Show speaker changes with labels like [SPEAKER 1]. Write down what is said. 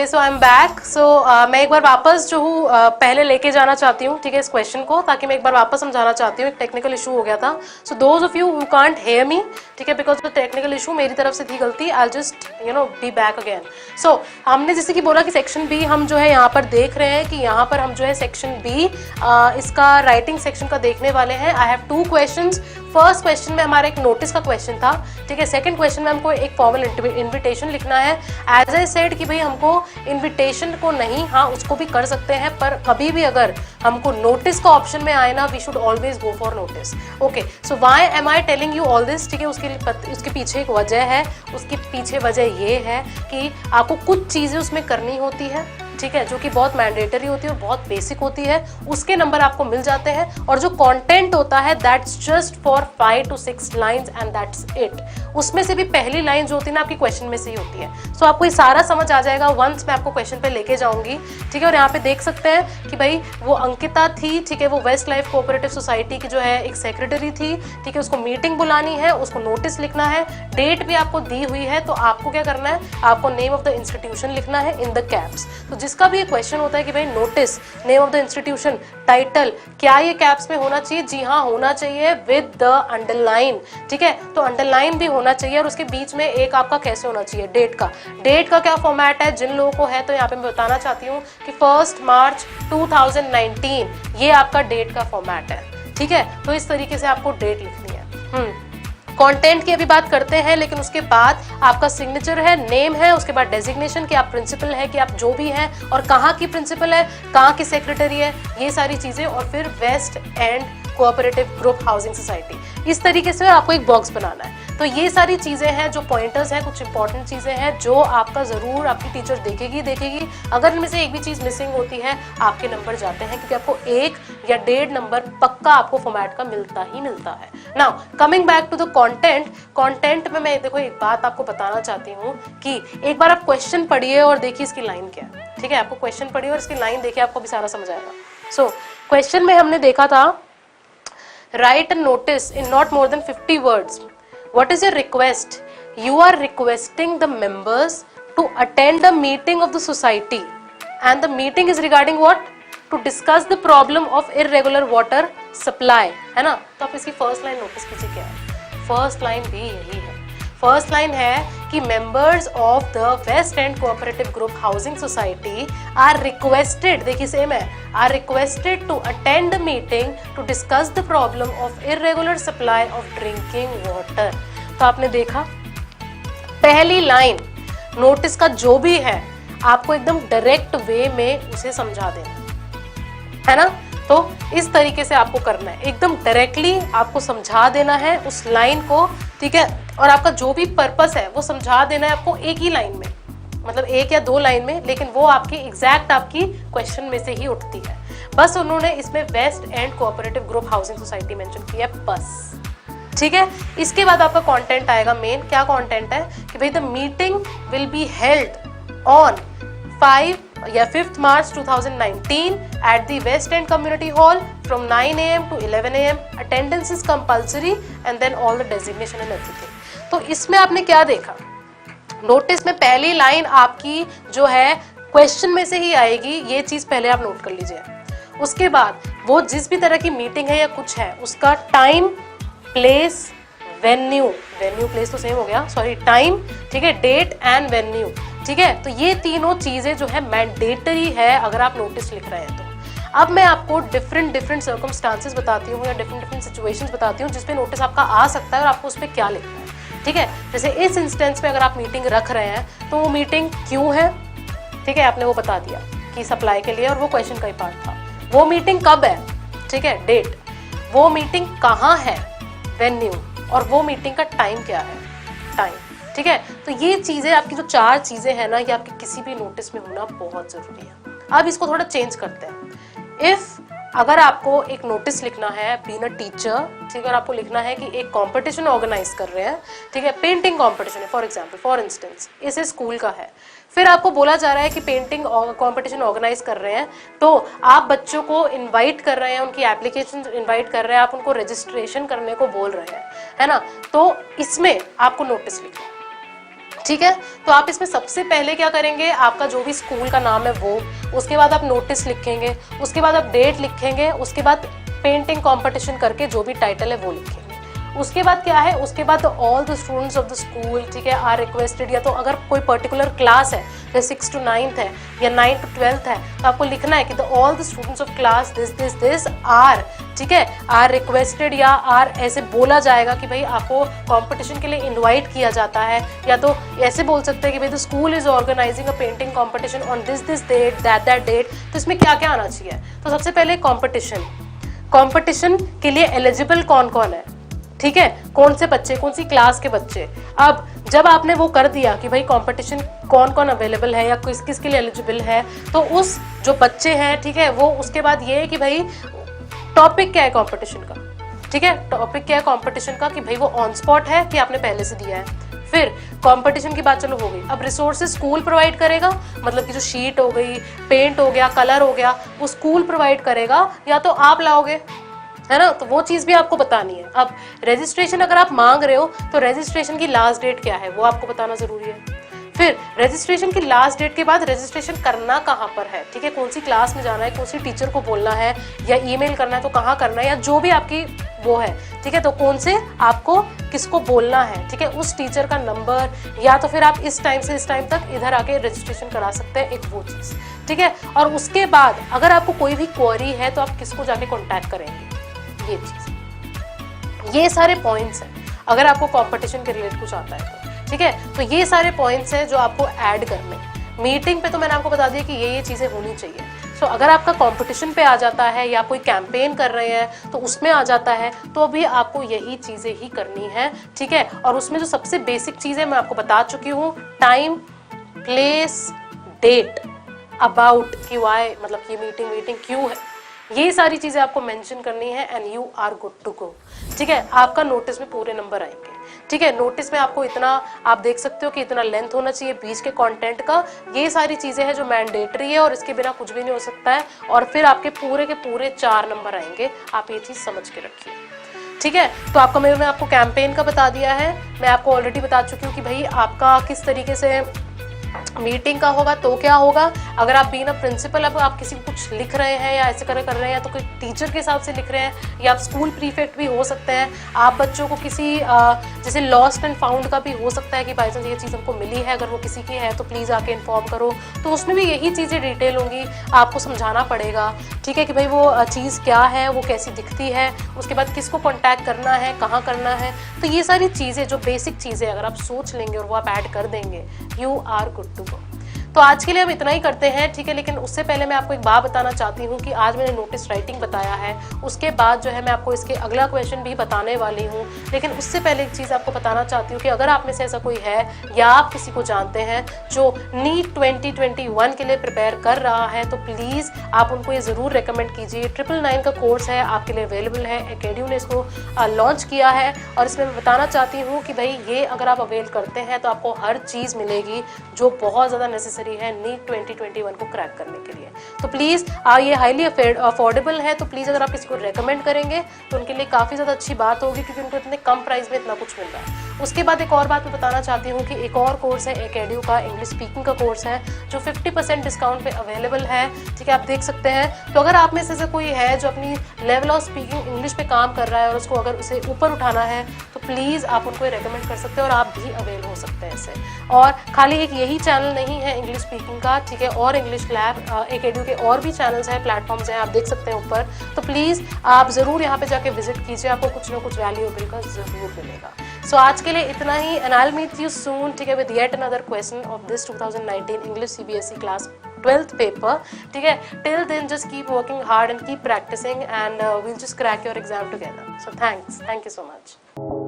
[SPEAKER 1] Okay, so I am back. So मैं एक बार वापस जो हूँ पहले लेके जाना चाहती हूँ, ठीक है, इस क्वेश्चन को, ताकि मैं एक बार वापस समझाना चाहती हूँ। एक टेक्निकल इशू हो गया था। So those of you who can't hear me, ठीक है, बिकॉज ऑफ टेक्निकल इशू, मेरी तरफ से थी गलती। I just be back again. So हमने जैसे कि बोला कि सेक्शन बी हम जो है यहाँ पर देख रहे हैं कि यहाँ पर हम जो है सेक्शन बी इसका राइटिंग सेक्शन का देखने वाले हैं। I have 2 questions. First question में हमारा एक नोटिस का क्वेश्चन था, ठीक है। सेकंड क्वेश्चन में हमको एक फॉर्मल इन्विटेशन लिखना है। एज आई सेड कि भाई हमको इन्विटेशन को नहीं, हाँ उसको भी कर सकते हैं, पर कभी भी अगर हमको नोटिस का ऑप्शन में आए ना, we should always go for notice. Okay, so why am I telling you all this, ठीक है। उसके पीछे एक वजह है। उसके पीछे वजह ये है कि आपको कुछ चीज़ें उसमें करनी होती है, ठीक है, जो कि बहुत मैंडेटरी होती है और बहुत बेसिक होती है। उसके नंबर आपको मिल जाते हैं, और जो कंटेंट होता है that's just for 5 to 6 lines and that's it. उसमें से भी पहली लाइन जो होती है ना आपकी क्वेश्चन में से ही होती है। सो आपको ये सारा समझ आ जाएगा वंस मैं आपको क्वेश्चन पे लेके जाऊंगी, ठीक है। और यहाँ पे देख सकते हैं कि भाई वो अंकिता थी, ठीक है, वो वेस्ट लाइफ कोऑपरेटिव सोसाइटी की जो है एक सेक्रेटरी थी, ठीक है। उसको मीटिंग बुलानी है, उसको नोटिस लिखना है, डेट भी आपको दी हुई है। तो आपको क्या करना है, आपको नेम ऑफ द इंस्टीट्यूशन लिखना है इन द कैप्स। तो जिसका भी क्वेश्चन होता है कि भाई notice, name of the institution, title, क्या ये कैप्स में होना चाहिए? जी हाँ, होना चाहिए विद द अंडरलाइन, ठीक है। तो अंडरलाइन भी होना चाहिए, और उसके बीच में एक आपका कैसे होना चाहिए, डेट का। डेट का क्या फॉर्मेट है जिन लोगों को है, तो यहाँ पे मैं बताना चाहती हूँ कि 1 मार्च 2019 ये आपका डेट का फॉर्मेट है, ठीक है। तो इस तरीके से आपको डेट लिखनी है। कंटेंट की अभी बात करते हैं, लेकिन उसके बाद आपका सिग्नेचर है, नेम है, उसके बाद डेजिग्नेशन कि आप प्रिंसिपल है, कि आप जो भी हैं, और कहाँ की प्रिंसिपल है, कहाँ की सेक्रेटरी है, ये सारी चीजें, और फिर West End Cooperative Group Housing Society. इस तरीके से आपको एक बॉक्स बनाना है। तो ये सारी चीजें हैं जो पॉइंटर्स हैं, कुछ इंपॉर्टेंट चीजें हैं जो आपका जरूर आपकी टीचर देखेगी। अगर इनमें से एक भी चीज मिसिंग होती है, आपके नंबर जाते हैं, क्योंकि आपको 1 या 1.5 नंबर पक्का आपको फॉर्मेट का मिलता ही मिलता है। Now coming back to the content में मैं देखो एक बात आपको बताना चाहती हूँ कि एक बार आप क्वेश्चन पढ़िए और देखिए इसकी लाइन क्या है, ठीक है। आपको क्वेश्चन पढ़िए और इसकी लाइन देखिए, आपको भी सारा समझ आएगा। सो क्वेश्चन में हमने देखा था, write a notice in not more than 50 words. What is your request? You are requesting the members to attend a meeting of the society, and the meeting is regarding what? To discuss the problem of irregular water supply, है ना। तो आप इसकी first line notice कीजिए क्या है। First line भी यही है। फर्स्ट लाइन है कि members of the West End Cooperative Group Housing Society are requested, देखिए सेम है, are requested to attend the meeting to discuss the problem of irregular supply of drinking water. तो आपने देखा पहली लाइन नोटिस का जो भी है आपको एकदम डायरेक्ट वे में उसे समझा देना है ना। तो इस तरीके से आपको करना है, एकदम डायरेक्टली आपको समझा देना है उस लाइन को, ठीक है। और आपका जो भी पर्पस है वो समझा देना है आपको एक ही लाइन में, मतलब 1 या 2 लाइन में, लेकिन वो आपकी एग्जैक्ट आपकी क्वेश्चन में से ही उठती है। बस उन्होंने इसमें West End Cooperative Group Housing Society mention किया है, बस, ठीक है। इसके बाद आपका कंटेंट आएगा मेन। क्या कंटेंट है कि भाई the meeting will be held on 5 March 2019 at the West End Community Hall from 9 AM to 11 AM. Attendance is compulsory and then all the designation and everything. तो इसमें आपने क्या देखा, नोटिस में पहली लाइन आपकी जो है क्वेश्चन में से ही आएगी, ये चीज पहले आप नोट कर लीजिए। उसके बाद वो जिस भी तरह की मीटिंग है या कुछ है, उसका टाइम, प्लेस, वेन्यू प्लेस तो सेम हो गया, सॉरी, टाइम, ठीक है, डेट एंड वेन्यू, ठीक है। तो ये तीनों चीजें जो है मैंडेटरी है अगर आप नोटिस लिख रहे हैं तो। अब मैं आपको डिफरेंट सर्कमस्टांसेस बताती हूँ या डिफरेंट सिचुएशंस बताती हूँ जिसपे नोटिस आपका आ सकता है और आपको उस पर क्या लिखना है, ठीक है। जैसे इस इंस्टेंस में अगर आप मीटिंग रख रहे हैं तो वो मीटिंग क्यों है, ठीक है, आपने वो बता दिया कि सप्लाई के लिए, और वो क्वेश्चन का ही पार्ट था। वो मीटिंग कब है, ठीक है, डेट, वो मीटिंग कहाँ है, वेन्यू, और वो मीटिंग का टाइम क्या है, टाइम, ठीक है। तो ये चीजें आपकी जो 4 चीजें हैं ना, ये आपके किसी भी नोटिस में होना बहुत जरूरी है। अब इसको थोड़ा चेंज करते हैं। अगर आपको एक नोटिस लिखना है बीइंग अ टीचर, ठीक है, और आपको लिखना है कि एक कंपटीशन ऑर्गेनाइज कर रहे हैं, ठीक है, पेंटिंग कंपटीशन है फॉर इंस्टेंस, इसे स्कूल का है, फिर आपको बोला जा रहा है कि पेंटिंग कंपटीशन ऑर्गेनाइज कर रहे हैं, तो आप बच्चों को इनवाइट कर रहे हैं, उनकी एप्लीकेशन इनवाइट कर रहे हैं, आप उनको रजिस्ट्रेशन करने को बोल रहे हैं, है ना। तो इसमें आपको नोटिस लिखना है, ठीक है। तो आप इसमें सबसे पहले क्या करेंगे, आपका जो भी स्कूल का नाम है वो, उसके बाद आप नोटिस लिखेंगे, उसके बाद आप डेट लिखेंगे, उसके बाद पेंटिंग कंपटीशन करके जो भी टाइटल है वो लिखेंगे। उसके बाद क्या है, उसके बाद all the students of the school, ठीक है, आर रिक्वेस्टेड, या तो अगर कोई पर्टिकुलर क्लास है जैसे 6 to 9th है या 9th to 12th है, तो आपको लिखना है कि the all the students of class this are, ठीक है, आर रिक्वेस्टेड, या आर ऐसे बोला जाएगा कि भाई आपको कंपटीशन के लिए इनवाइट किया जाता है, या तो ऐसे बोल सकते हैं कि भाई the school is organising a painting competition on this date that date. तो इसमें क्या क्या आना चाहिए, तो सबसे पहले कंपटीशन के लिए एलिजिबल कौन कौन है, ठीक है, कौन से बच्चे, कौन सी क्लास के बच्चे। अब जब आपने वो कर दिया कि भाई कंपटीशन कौन कौन अवेलेबल है या किस किस के लिए एलिजिबल है, तो उस जो बच्चे हैं, ठीक है, वो उसके बाद ये है कि भाई टॉपिक क्या है कंपटीशन का, ठीक है, टॉपिक क्या है कंपटीशन का, कि भाई वो ऑन स्पॉट है कि आपने पहले से दिया है। फिर कंपटीशन की बात चलो हो गई। अब रिसोर्सेज स्कूल प्रोवाइड करेगा, मतलब कि जो शीट हो गई, पेंट हो गया, कलर हो गया, वो स्कूल प्रोवाइड करेगा या तो आप लाओगे, है ना, तो वो चीज भी आपको बतानी है। अब रजिस्ट्रेशन अगर आप मांग रहे हो तो रजिस्ट्रेशन की लास्ट डेट क्या है वो आपको बताना जरूरी है। फिर रजिस्ट्रेशन की लास्ट डेट के बाद रजिस्ट्रेशन करना कहाँ पर है, ठीक है, कौन सी क्लास में जाना है, कौन सी टीचर को बोलना है या ईमेल करना है तो कहाँ करना है, या जो भी आपकी वो है, ठीक है, तो कौन से आपको किसको बोलना है, ठीक है, उस टीचर का नंबर, या तो फिर आप इस टाइम से इस टाइम तक इधर आके रजिस्ट्रेशन करा सकते हैं, एक वो चीज़, ठीक है। और उसके बाद अगर आपको कोई भी क्वेरी है तो आप किसको जाके कॉन्टैक्ट करेंगे, ये चीज, ये सारे पॉइंट्स हैं अगर आपको कंपटीशन के रिलेटेड कुछ आता है तो, ठीक है। तो ये सारे पॉइंट्स हैं जो आपको ऐड करने, मीटिंग पे तो मैंने आपको बता दिया कि ये चीजें होनी चाहिए। सो अगर आपका कंपटीशन पे आ जाता है या कोई कैंपेन कर रहे हैं तो उसमें आ जाता है, तो भी आपको यही चीजें ही करनी है, ठीक है। और उसमें जो सबसे बेसिक चीजें मैं आपको बता चुकी हूँ, टाइम, प्लेस, डेट, अबाउट, कि वाई, मतलब ये मीटिंग क्यों है, ये सारी चीजें आपको मेंशन करनी है and you are good to go, ठीक है। आपका नोटिस में पूरे नंबर आएंगे, ठीक है। नोटिस में आपको इतना, आप देख सकते हो कि इतना लेंथ होना चाहिए बीच के कंटेंट का, ये सारी चीजें हैं जो मैंडेटरी है और इसके बिना कुछ भी नहीं हो सकता है। और फिर आपके पूरे के पूरे 4 नंबर आएंगे, आप ये चीज समझ के रखिए, ठीक है। तो आपका मैंने आपको कैंपेन का बता दिया है, मैं आपको ऑलरेडी बता चुकी हूँ कि भाई आपका किस तरीके से मीटिंग का होगा तो क्या होगा। अगर आप बीइंग अ प्रिंसिपल, अब आप किसी को कुछ लिख रहे हैं या ऐसे कर रहे हैं तो कोई टीचर के हिसाब से लिख रहे हैं, या आप स्कूल प्रीफेक्ट भी हो सकते हैं, आप बच्चों को किसी जैसे लॉस्ट एंड फाउंड का भी हो सकता है कि बाई चांस ये चीज़ हमको मिली है, अगर वो किसी की है तो प्लीज़ आके इन्फॉर्म करो, तो उसमें भी यही चीज़ें डिटेल होंगी, आपको समझाना पड़ेगा, ठीक है, कि भाई वो चीज़ क्या है, वो कैसी दिखती है, उसके बाद किसको कॉन्टैक्ट करना है, कहाँ करना है। तो ये सारी चीज़ें जो बेसिक चीज़ें अगर आप सोच लेंगे और वो आप ऐड कर देंगे, you are good to go. तो आज के लिए हम इतना ही करते हैं, ठीक है। लेकिन उससे पहले मैं आपको एक बात बताना चाहती हूँ कि आज मैंने नोटिस राइटिंग बताया है, उसके बाद जो है मैं आपको इसके अगला क्वेश्चन भी बताने वाली हूँ। लेकिन उससे पहले एक चीज़ आपको बताना चाहती हूँ कि अगर आप में से ऐसा कोई है या आप किसी को जानते हैं जो नीट 2021 के लिए प्रिपेयर कर रहा है, तो प्लीज़ आप उनको ये ज़रूर रिकमेंड कीजिए। 999 का कोर्स है, आपके लिए अवेलेबल है, एकेडमी ने इसको लॉन्च किया है। और इसमें मैं बताना चाहती हूँ कि भाई ये अगर आप अवेल करते हैं तो आपको हर चीज़ मिलेगी जो बहुत ज़्यादा नेसेसरी है नीट 2021 को क्रैक करने के लिए। तो प्लीज़ ये हाईली अफोर्डेबल है, तो प्लीज़ अगर आप किसी को रेकमेंड करेंगे तो उनके लिए काफ़ी ज़्यादा अच्छी बात होगी, क्योंकि उनको इतने कम प्राइस में इतना कुछ मिल रहा है। उसके बाद एक और बात मैं बताना चाहती हूँ कि एक और कोर्स है एकेडमी का, इंग्लिश स्पीकिंग का कोर्स है, जो 50% डिस्काउंट पे अवेलेबल है, ठीक है, आप देख सकते हैं। तो अगर आप में से कोई है जो अपनी लेवल ऑफ स्पीकिंग इंग्लिश पे काम कर रहा है और उसको अगर उसे ऊपर उठाना है, तो प्लीज़ आप उनको रेकमेंड कर सकते हैं और आप भी अवेल हो सकते हैं इससे। और खाली एक यही चैनल नहीं है इंग्लिश स्पीकिंग का, ठीक है, और इंग्लिश लैब एकेडमी के और भी चैनल्स हैं, प्लेटफॉर्म्स हैं, आप देख सकते हैं ऊपर। तो प्लीज़ आप ज़रूर यहाँ पे जाके विजिट कीजिए, आपको कुछ ना कुछ वैल्यूएबल का ज़रूर मिलेगा। सो आज के लिए इतना ही, and I will meet you soon, ठीक है, with yet another question of this 2019 English CBSE class 12th paper, ठीक है। Till then just keep working hard and keep practising and we'll just crack your exam together. So thank you so much.